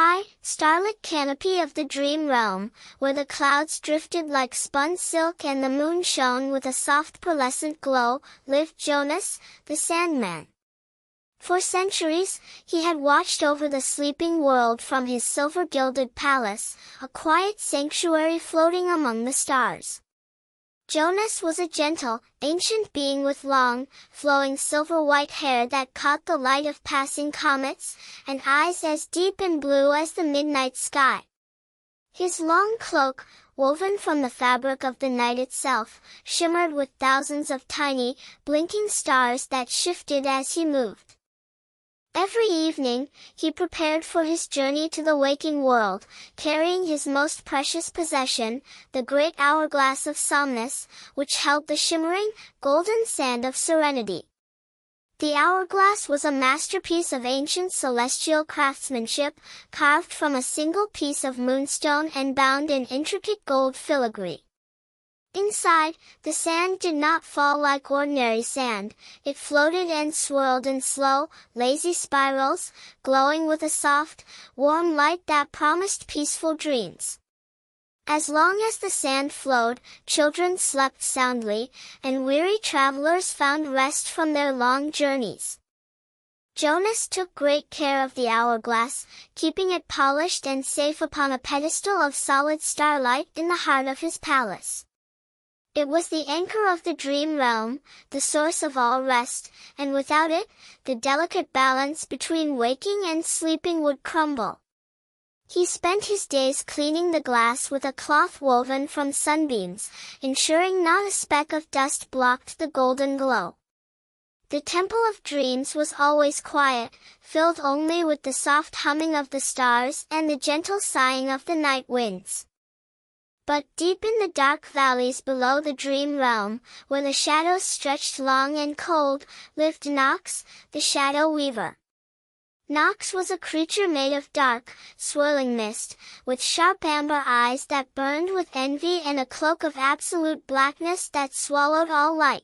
high, starlit canopy of the dream realm, where the clouds drifted like spun silk and the moon shone with a soft pearlescent glow, lived Jonas, the Sandman. For centuries, he had watched over the sleeping world from his silver-gilded palace, a quiet sanctuary floating among the stars. Jonas was a gentle, ancient being with long, flowing silver-white hair that caught the light of passing comets, and eyes as deep and blue as the midnight sky. His long cloak, woven from the fabric of the night itself, shimmered with thousands of tiny, blinking stars that shifted as he moved. Every evening, he prepared for his journey to the waking world, carrying his most precious possession, the great hourglass of Somnus, which held the shimmering, golden sand of serenity. The hourglass was a masterpiece of ancient celestial craftsmanship, carved from a single piece of moonstone and bound in intricate gold filigree. Inside, the sand did not fall like ordinary sand, it floated and swirled in slow, lazy spirals, glowing with a soft, warm light that promised peaceful dreams. As long as the sand flowed, children slept soundly, and weary travelers found rest from their long journeys. Jonas took great care of the hourglass, keeping it polished and safe upon a pedestal of solid starlight in the heart of his palace. It was the anchor of the dream realm, the source of all rest, and without it, the delicate balance between waking and sleeping would crumble. He spent his days cleaning the glass with a cloth woven from sunbeams, ensuring not a speck of dust blocked the golden glow. The Temple of Dreams was always quiet, filled only with the soft humming of the stars and the gentle sighing of the night winds. But deep in the dark valleys below the dream realm, where the shadows stretched long and cold, lived Nox, the Shadow Weaver. Nox was a creature made of dark, swirling mist, with sharp amber eyes that burned with envy and a cloak of absolute blackness that swallowed all light.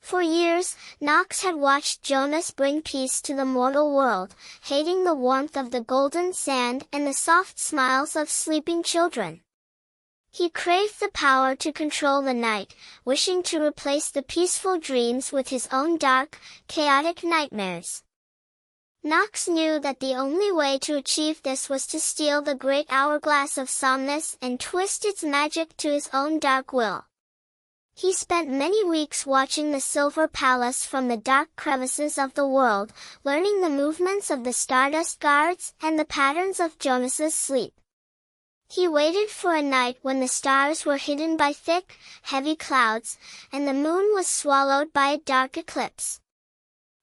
For years, Nox had watched Jonas bring peace to the mortal world, hating the warmth of the golden sand and the soft smiles of sleeping children. He craved the power to control the night, wishing to replace the peaceful dreams with his own dark, chaotic nightmares. Nox knew that the only way to achieve this was to steal the great hourglass of Somnus and twist its magic to his own dark will. He spent many weeks watching the Silver Palace from the dark crevices of the world, learning the movements of the Stardust Guards and the patterns of Jonas's sleep. He waited for a night when the stars were hidden by thick, heavy clouds, and the moon was swallowed by a dark eclipse.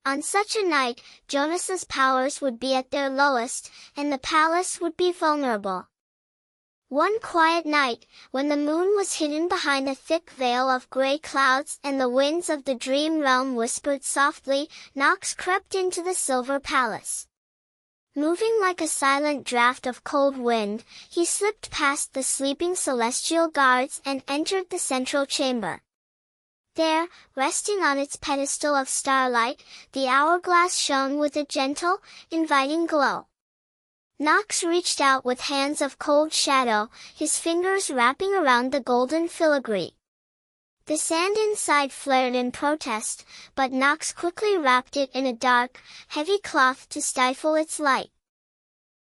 On such a night, Jonas's powers would be at their lowest, and the palace would be vulnerable. One quiet night, when the moon was hidden behind a thick veil of gray clouds and the winds of the dream realm whispered softly, Nox crept into the Silver Palace. Moving like a silent draft of cold wind, he slipped past the sleeping celestial guards and entered the central chamber. There, resting on its pedestal of starlight, the hourglass shone with a gentle, inviting glow. Nox reached out with hands of cold shadow, his fingers wrapping around the golden filigree. The sand inside flared in protest, but Nox quickly wrapped it in a dark, heavy cloth to stifle its light.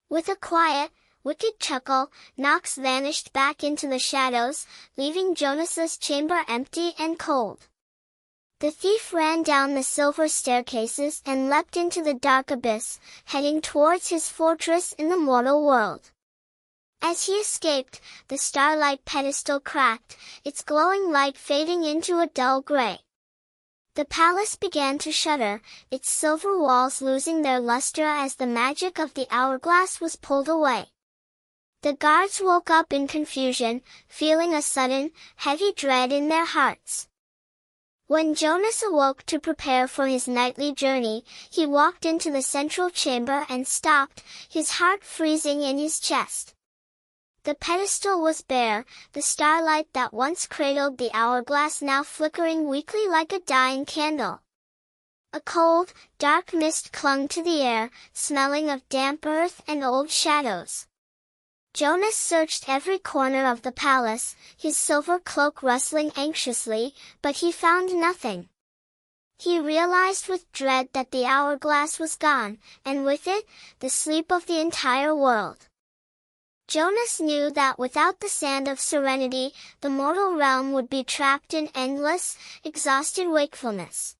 With a quiet, wicked chuckle, Nox vanished back into the shadows, leaving Jonas's chamber empty and cold. The thief ran down the silver staircases and leapt into the dark abyss, heading towards his fortress in the mortal world. As he escaped, the starlight pedestal cracked, its glowing light fading into a dull gray. The palace began to shudder, its silver walls losing their luster as the magic of the hourglass was pulled away. The guards woke up in confusion, feeling a sudden, heavy dread in their hearts. When Jonas awoke to prepare for his nightly journey, he walked into the central chamber and stopped, his heart freezing in his chest. The pedestal was bare, the starlight that once cradled the hourglass now flickering weakly like a dying candle. A cold, dark mist clung to the air, smelling of damp earth and old shadows. Jonas searched every corner of the palace, his silver cloak rustling anxiously, but he found nothing. He realized with dread that the hourglass was gone, and with it, the sleep of the entire world. Jonas knew that without the sand of serenity, the mortal realm would be trapped in endless, exhausted wakefulness.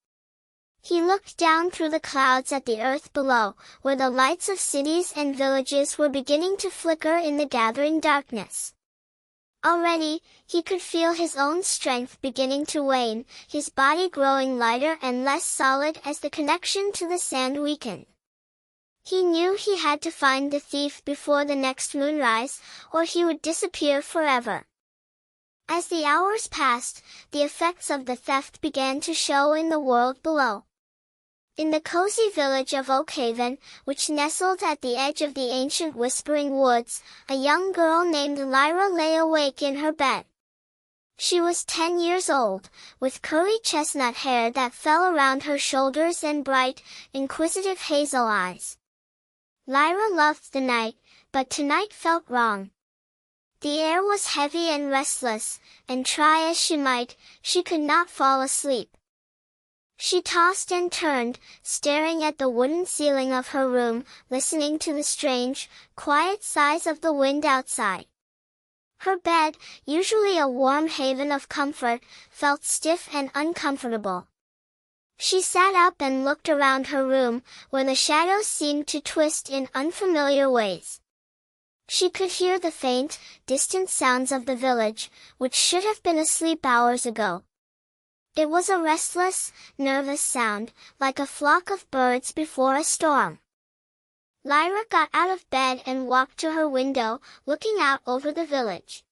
He looked down through the clouds at the earth below, where the lights of cities and villages were beginning to flicker in the gathering darkness. Already, he could feel his own strength beginning to wane, his body growing lighter and less solid as the connection to the sand weakened. He knew he had to find the thief before the next moonrise, or he would disappear forever. As the hours passed, the effects of the theft began to show in the world below. In the cozy village of Oakhaven, which nestled at the edge of the ancient Whispering Woods, a young girl named Lyra lay awake in her bed. She was 10 years old, with curly chestnut hair that fell around her shoulders and bright, inquisitive hazel eyes. Lyra loved the night, but tonight felt wrong. The air was heavy and restless, and try as she might, she could not fall asleep. She tossed and turned, staring at the wooden ceiling of her room, listening to the strange, quiet sighs of the wind outside. Her bed, usually a warm haven of comfort, felt stiff and uncomfortable. She sat up and looked around her room, where the shadows seemed to twist in unfamiliar ways. She could hear the faint, distant sounds of the village, which should have been asleep hours ago. It was a restless, nervous sound, like a flock of birds before a storm. Lyra got out of bed and walked to her window, looking out over the village.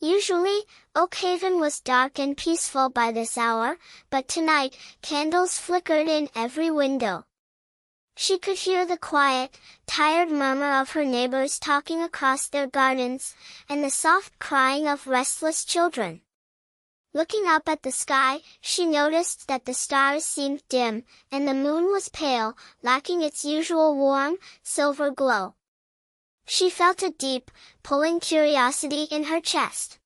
Usually, Oakhaven was dark and peaceful by this hour, but tonight, candles flickered in every window. She could hear the quiet, tired murmur of her neighbors talking across their gardens, and the soft crying of restless children. Looking up at the sky, she noticed that the stars seemed dim, and the moon was pale, lacking its usual warm, silver glow. She felt a deep, pulling curiosity in her chest.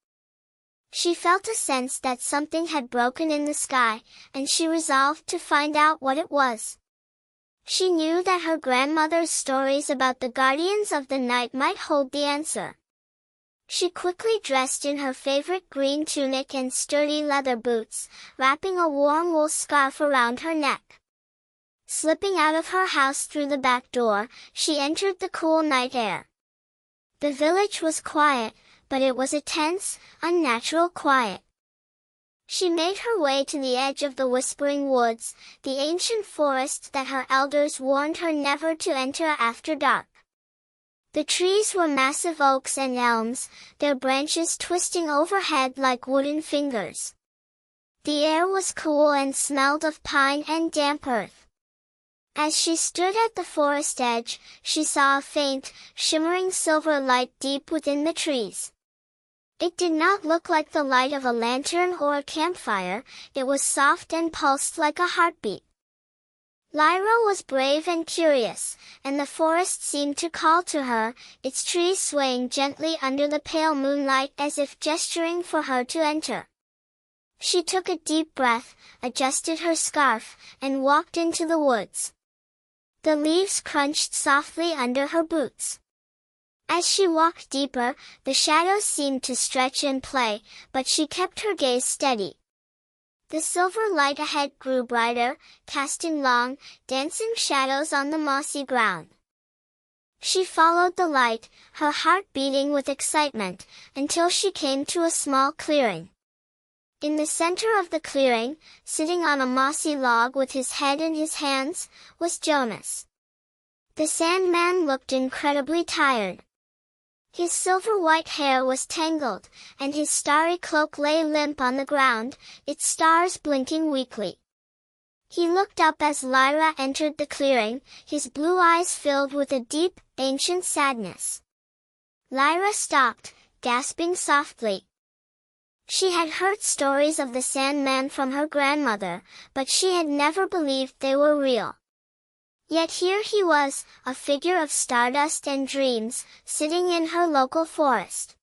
She felt a sense that something had broken in the sky, and she resolved to find out what it was. She knew that her grandmother's stories about the guardians of the night might hold the answer. She quickly dressed in her favorite green tunic and sturdy leather boots, wrapping a warm wool scarf around her neck. Slipping out of her house through the back door, she entered the cool night air. The village was quiet, but it was a tense, unnatural quiet. She made her way to the edge of the Whispering Woods, the ancient forest that her elders warned her never to enter after dark. The trees were massive oaks and elms, their branches twisting overhead like wooden fingers. The air was cool and smelled of pine and damp earth. As she stood at the forest edge, she saw a faint, shimmering silver light deep within the trees. It did not look like the light of a lantern or a campfire, it was soft and pulsed like a heartbeat. Lyra was brave and curious, and the forest seemed to call to her, its trees swaying gently under the pale moonlight as if gesturing for her to enter. She took a deep breath, adjusted her scarf, and walked into the woods. The leaves crunched softly under her boots. As she walked deeper, the shadows seemed to stretch and play, but she kept her gaze steady. The silver light ahead grew brighter, casting long, dancing shadows on the mossy ground. She followed the light, her heart beating with excitement, until she came to a small clearing. In the center of the clearing, sitting on a mossy log with his head in his hands, was Jonas. The Sandman looked incredibly tired. His silver-white hair was tangled, and his starry cloak lay limp on the ground, its stars blinking weakly. He looked up as Lyra entered the clearing, his blue eyes filled with a deep, ancient sadness. Lyra stopped, gasping softly. She had heard stories of the Sandman from her grandmother, but she had never believed they were real. Yet here he was, a figure of stardust and dreams, sitting in her local forest.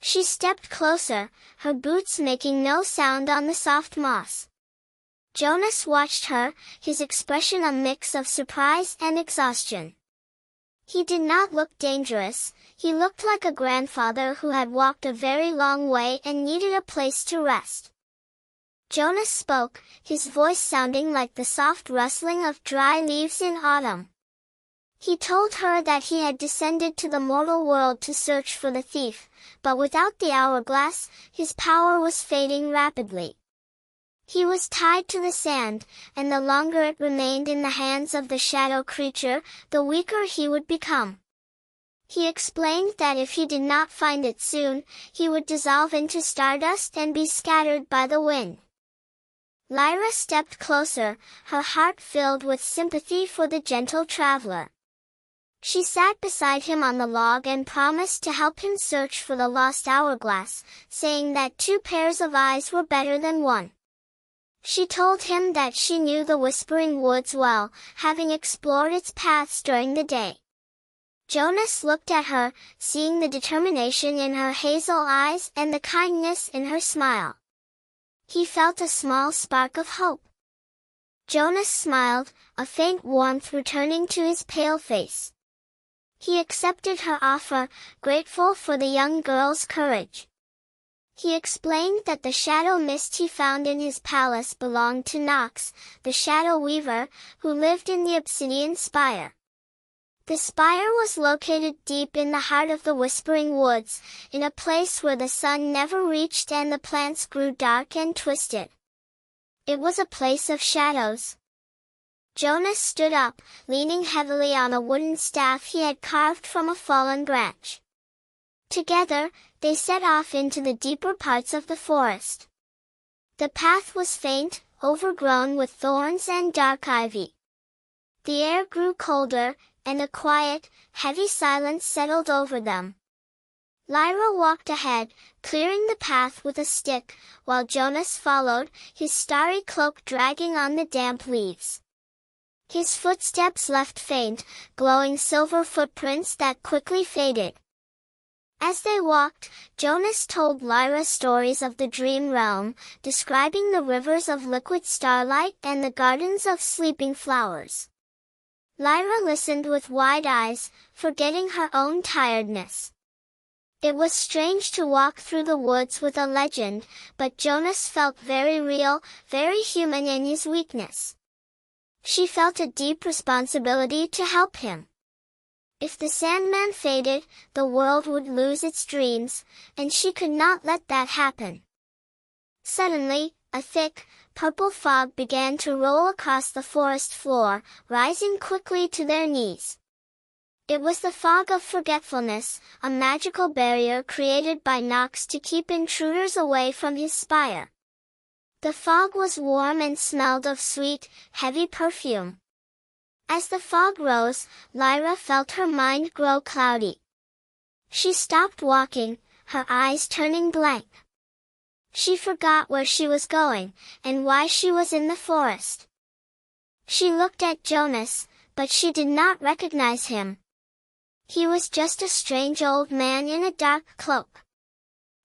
She stepped closer, her boots making no sound on the soft moss. Jonas watched her, his expression a mix of surprise and exhaustion. He did not look dangerous, he looked like a grandfather who had walked a very long way and needed a place to rest. Jonas spoke, his voice sounding like the soft rustling of dry leaves in autumn. He told her that he had descended to the mortal world to search for the thief, but without the hourglass, his power was fading rapidly. He was tied to the sand, and the longer it remained in the hands of the shadow creature, the weaker he would become. He explained that if he did not find it soon, he would dissolve into stardust and be scattered by the wind. Lyra stepped closer, her heart filled with sympathy for the gentle traveler. She sat beside him on the log and promised to help him search for the lost hourglass, saying that 2 pairs of eyes were better than 1. She told him that she knew the Whispering Woods well, having explored its paths during the day. Jonas looked at her, seeing the determination in her hazel eyes and the kindness in her smile. He felt a small spark of hope. Jonas smiled, a faint warmth returning to his pale face. He accepted her offer, grateful for the young girl's courage. He explained that the shadow mist he found in his palace belonged to Nox, the shadow weaver, who lived in the obsidian spire. The spire was located deep in the heart of the Whispering Woods, in a place where the sun never reached and the plants grew dark and twisted. It was a place of shadows. Jonas stood up, leaning heavily on a wooden staff he had carved from a fallen branch. Together, they set off into the deeper parts of the forest. The path was faint, overgrown with thorns and dark ivy. The air grew colder, and a quiet, heavy silence settled over them. Lyra walked ahead, clearing the path with a stick, while Jonas followed, his starry cloak dragging on the damp leaves. His footsteps left faint, glowing silver footprints that quickly faded. As they walked, Jonas told Lyra stories of the dream realm, describing the rivers of liquid starlight and the gardens of sleeping flowers. Lyra listened with wide eyes, forgetting her own tiredness. It was strange to walk through the woods with a legend, but Jonas felt very real, very human in his weakness. She felt a deep responsibility to help him. If the Sandman faded, the world would lose its dreams, and she could not let that happen. Suddenly, a thick, purple fog began to roll across the forest floor, rising quickly to their knees. It was the fog of forgetfulness, a magical barrier created by Nox to keep intruders away from his spire. The fog was warm and smelled of sweet, heavy perfume. As the fog rose, Lyra felt her mind grow cloudy. She stopped walking, her eyes turning blank. She forgot where she was going, and why she was in the forest. She looked at Jonas, but she did not recognize him. He was just a strange old man in a dark cloak.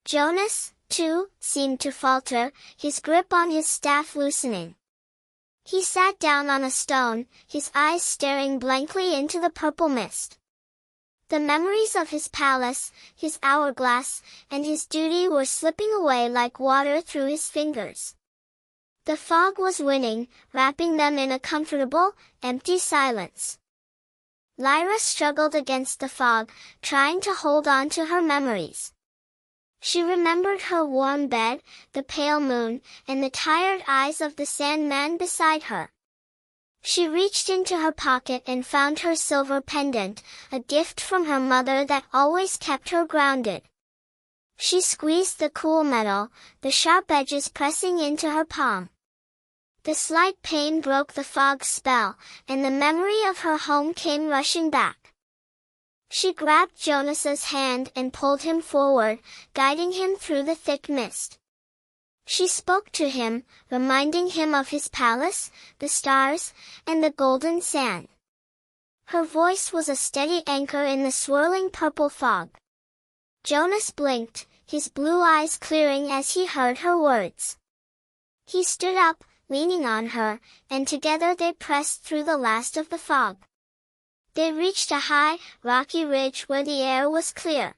Jonas, too, seemed to falter, his grip on his staff loosening. He sat down on a stone, his eyes staring blankly into the purple mist. The memories of his palace, his hourglass, and his duty were slipping away like water through his fingers. The fog was winning, wrapping them in a comfortable, empty silence. Lyra struggled against the fog, trying to hold on to her memories. She remembered her warm bed, the pale moon, and the tired eyes of the Sandman beside her. She reached into her pocket and found her silver pendant, a gift from her mother that always kept her grounded. She squeezed the cool metal, the sharp edges pressing into her palm. The slight pain broke the fog's spell, and the memory of her home came rushing back. She grabbed Jonas's hand and pulled him forward, guiding him through the thick mist. She spoke to him, reminding him of his palace, the stars, and the golden sand. Her voice was a steady anchor in the swirling purple fog. Jonas blinked, his blue eyes clearing as he heard her words. He stood up, leaning on her, and together they pressed through the last of the fog. They reached a high, rocky ridge where the air was clear.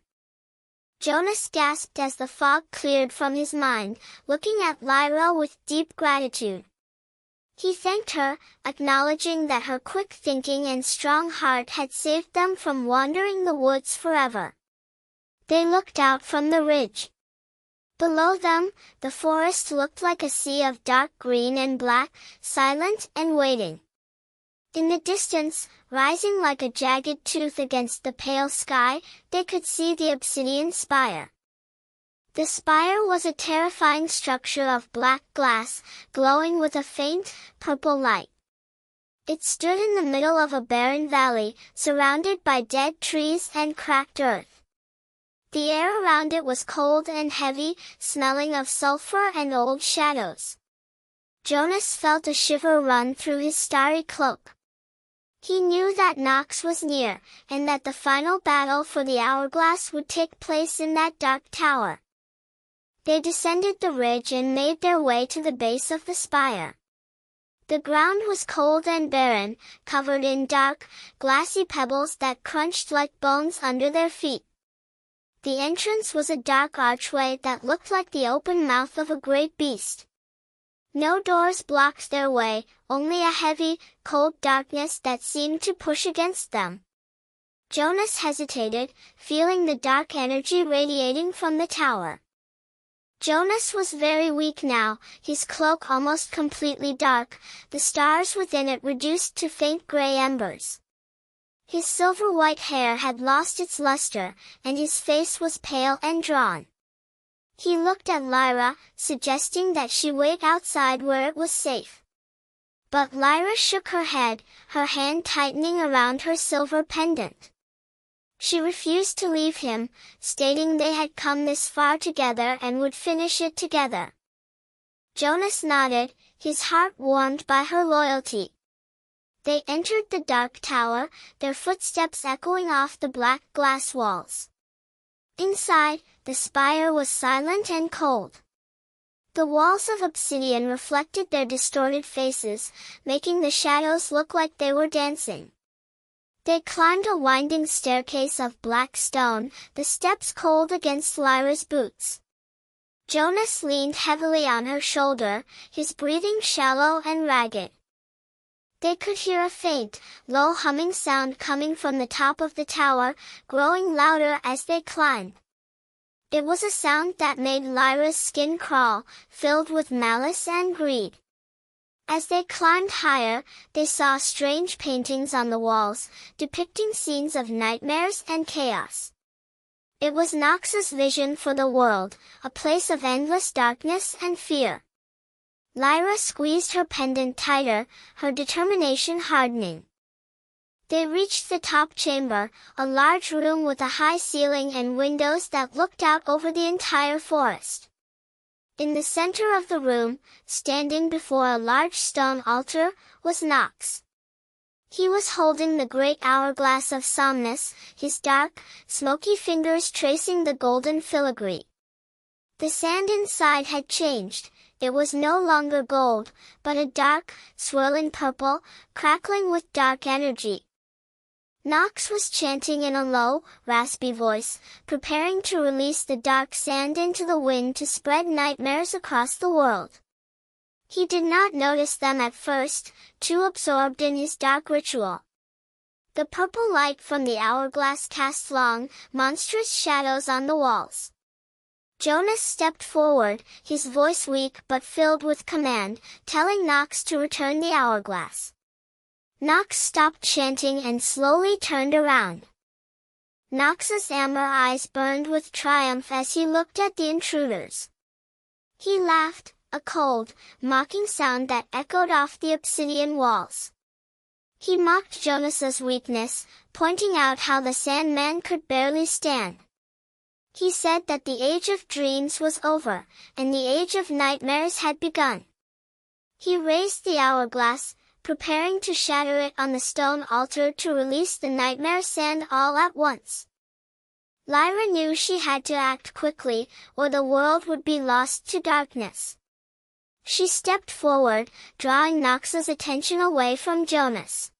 Jonas gasped as the fog cleared from his mind, looking at Lyra with deep gratitude. He thanked her, acknowledging that her quick thinking and strong heart had saved them from wandering the woods forever. They looked out from the ridge. Below them, the forest looked like a sea of dark green and black, silent and waiting. In the distance, rising like a jagged tooth against the pale sky, they could see the obsidian spire. The spire was a terrifying structure of black glass, glowing with a faint, purple light. It stood in the middle of a barren valley, surrounded by dead trees and cracked earth. The air around it was cold and heavy, smelling of sulfur and old shadows. Jonas felt a shiver run through his starry cloak. He knew that Nox was near, and that the final battle for the hourglass would take place in that dark tower. They descended the ridge and made their way to the base of the spire. The ground was cold and barren, covered in dark, glassy pebbles that crunched like bones under their feet. The entrance was a dark archway that looked like the open mouth of a great beast. No doors blocked their way, only a heavy, cold darkness that seemed to push against them. Jonas hesitated, feeling the dark energy radiating from the tower. Jonas was very weak now, his cloak almost completely dark, the stars within it reduced to faint gray embers. His silver-white hair had lost its luster, and his face was pale and drawn. He looked at Lyra, suggesting that she wait outside where it was safe. But Lyra shook her head, her hand tightening around her silver pendant. She refused to leave him, stating they had come this far together and would finish it together. Jonas nodded, his heart warmed by her loyalty. They entered the dark tower, their footsteps echoing off the black glass walls. Inside, the spire was silent and cold. The walls of obsidian reflected their distorted faces, making the shadows look like they were dancing. They climbed a winding staircase of black stone, the steps cold against Lyra's boots. Jonas leaned heavily on her shoulder, his breathing shallow and ragged. They could hear a faint, low humming sound coming from the top of the tower, growing louder as they climbed. It was a sound that made Lyra's skin crawl, filled with malice and greed. As they climbed higher, they saw strange paintings on the walls, depicting scenes of nightmares and chaos. It was Nox's vision for the world, a place of endless darkness and fear. Lyra squeezed her pendant tighter, her determination hardening. They reached the top chamber, a large room with a high ceiling and windows that looked out over the entire forest. In the center of the room, standing before a large stone altar, was Nox. He was holding the great hourglass of Somnus, his dark, smoky fingers tracing the golden filigree. The sand inside had changed. It was no longer gold, but a dark, swirling purple, crackling with dark energy. Nox was chanting in a low, raspy voice, preparing to release the dark sand into the wind to spread nightmares across the world. He did not notice them at first, too absorbed in his dark ritual. The purple light from the hourglass cast long, monstrous shadows on the walls. Jonas stepped forward, his voice weak but filled with command, telling Nox to return the hourglass. Nox stopped chanting and slowly turned around. Nox's amber eyes burned with triumph as he looked at the intruders. He laughed, a cold, mocking sound that echoed off the obsidian walls. He mocked Jonas's weakness, pointing out how the Sandman could barely stand. He said that the age of dreams was over, and the age of nightmares had begun. He raised the hourglass, preparing to shatter it on the stone altar to release the nightmare sand all at once. Lyra knew she had to act quickly, or the world would be lost to darkness. She stepped forward, drawing Nox's attention away from Jonas.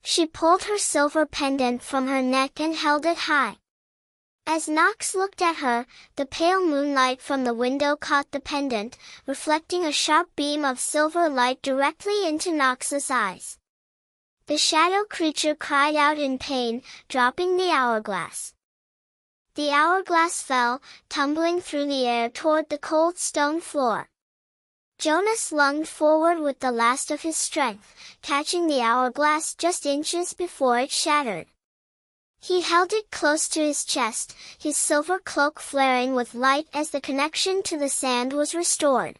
She pulled her silver pendant from her neck and held it high. As Nox looked at her, the pale moonlight from the window caught the pendant, reflecting a sharp beam of silver light directly into Nox's eyes. The shadow creature cried out in pain, dropping the hourglass. The hourglass fell, tumbling through the air toward the cold stone floor. Jonas lunged forward with the last of his strength, catching the hourglass just inches before it shattered. He held it close to his chest, his silver cloak flaring with light as the connection to the sand was restored.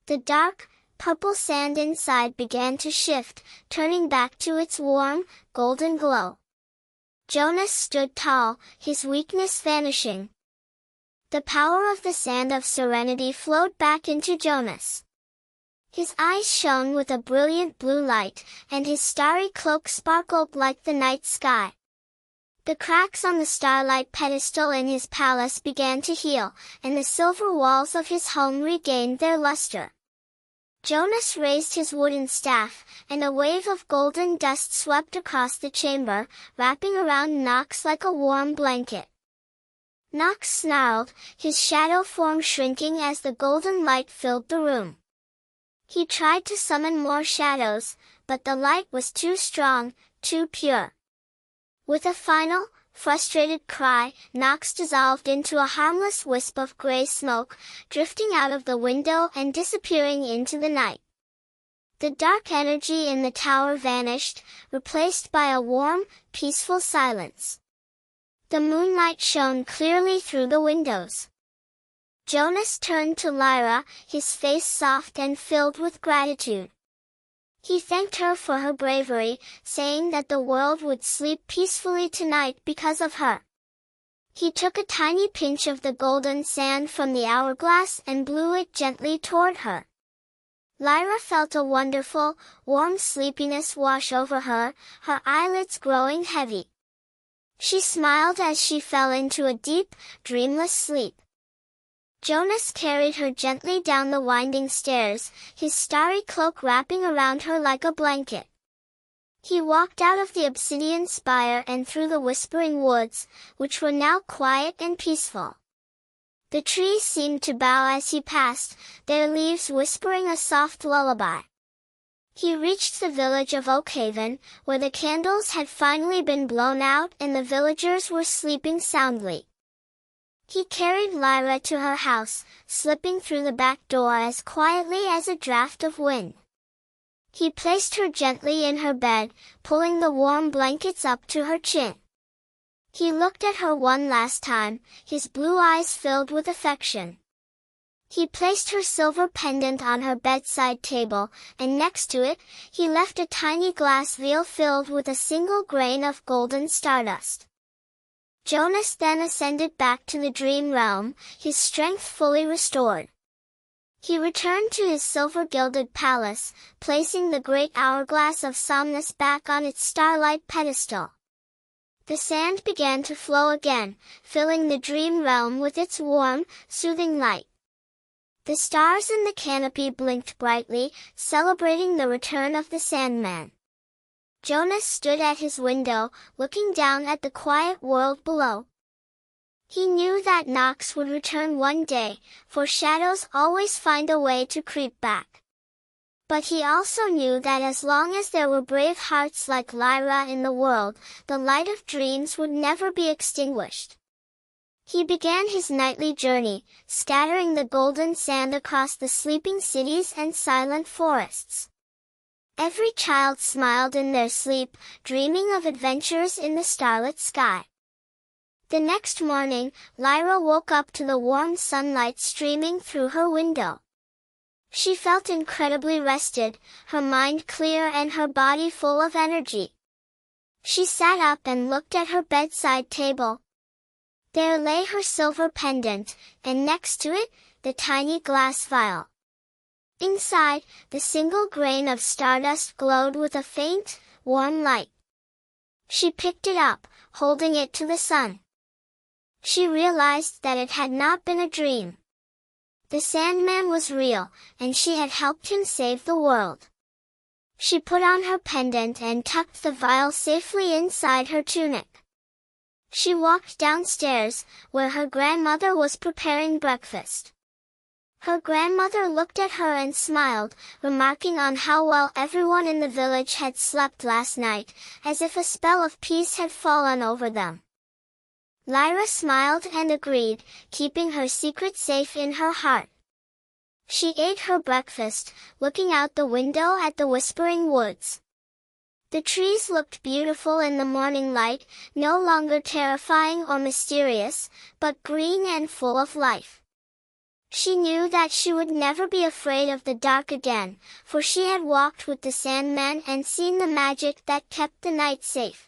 The dark, purple sand inside began to shift, turning back to its warm, golden glow. Jonas stood tall, his weakness vanishing. The power of the sand of serenity flowed back into Jonas. His eyes shone with a brilliant blue light, and his starry cloak sparkled like the night sky. The cracks on the starlight pedestal in his palace began to heal, and the silver walls of his home regained their luster. Jonas raised his wooden staff, and a wave of golden dust swept across the chamber, wrapping around Nox like a warm blanket. Nox snarled, his shadow form shrinking as the golden light filled the room. He tried to summon more shadows, but the light was too strong, too pure. With a final, frustrated cry, Nox dissolved into a harmless wisp of gray smoke, drifting out of the window and disappearing into the night. The dark energy in the tower vanished, replaced by a warm, peaceful silence. The moonlight shone clearly through the windows. Jonas turned to Lyra, his face soft and filled with gratitude. He thanked her for her bravery, saying that the world would sleep peacefully tonight because of her. He took a tiny pinch of the golden sand from the hourglass and blew it gently toward her. Lyra felt a wonderful, warm sleepiness wash over her, her eyelids growing heavy. She smiled as she fell into a deep, dreamless sleep. Jonas carried her gently down the winding stairs, his starry cloak wrapping around her like a blanket. He walked out of the obsidian spire and through the whispering woods, which were now quiet and peaceful. The trees seemed to bow as he passed, their leaves whispering a soft lullaby. He reached the village of Oakhaven, where the candles had finally been blown out and the villagers were sleeping soundly. He carried Lyra to her house, slipping through the back door as quietly as a draft of wind. He placed her gently in her bed, pulling the warm blankets up to her chin. He looked at her one last time, his blue eyes filled with affection. He placed her silver pendant on her bedside table, and next to it, he left a tiny glass vial filled with a single grain of golden stardust. Jonas then ascended back to the dream realm, his strength fully restored. He returned to his silver-gilded palace, placing the great hourglass of Somnus back on its starlight pedestal. The sand began to flow again, filling the dream realm with its warm, soothing light. The stars in the canopy blinked brightly, celebrating the return of the Sandman. Jonas stood at his window, looking down at the quiet world below. He knew that Nox would return one day, for shadows always find a way to creep back. But he also knew that as long as there were brave hearts like Lyra in the world, the light of dreams would never be extinguished. He began his nightly journey, scattering the golden sand across the sleeping cities and silent forests. Every child smiled in their sleep, dreaming of adventures in the starlit sky. The next morning, Lyra woke up to the warm sunlight streaming through her window. She felt incredibly rested, her mind clear and her body full of energy. She sat up and looked at her bedside table. There lay her silver pendant, and next to it, the tiny glass vial. Inside, the single grain of stardust glowed with a faint, warm light. She picked it up, holding it to the sun. She realized that it had not been a dream. The Sandman was real, and she had helped him save the world. She put on her pendant and tucked the vial safely inside her tunic. She walked downstairs, where her grandmother was preparing breakfast. Her grandmother looked at her and smiled, remarking on how well everyone in the village had slept last night, as if a spell of peace had fallen over them. Lyra smiled and agreed, keeping her secret safe in her heart. She ate her breakfast, looking out the window at the whispering woods. The trees looked beautiful in the morning light, no longer terrifying or mysterious, but green and full of life. She knew that she would never be afraid of the dark again, for she had walked with the Sandman and seen the magic that kept the night safe.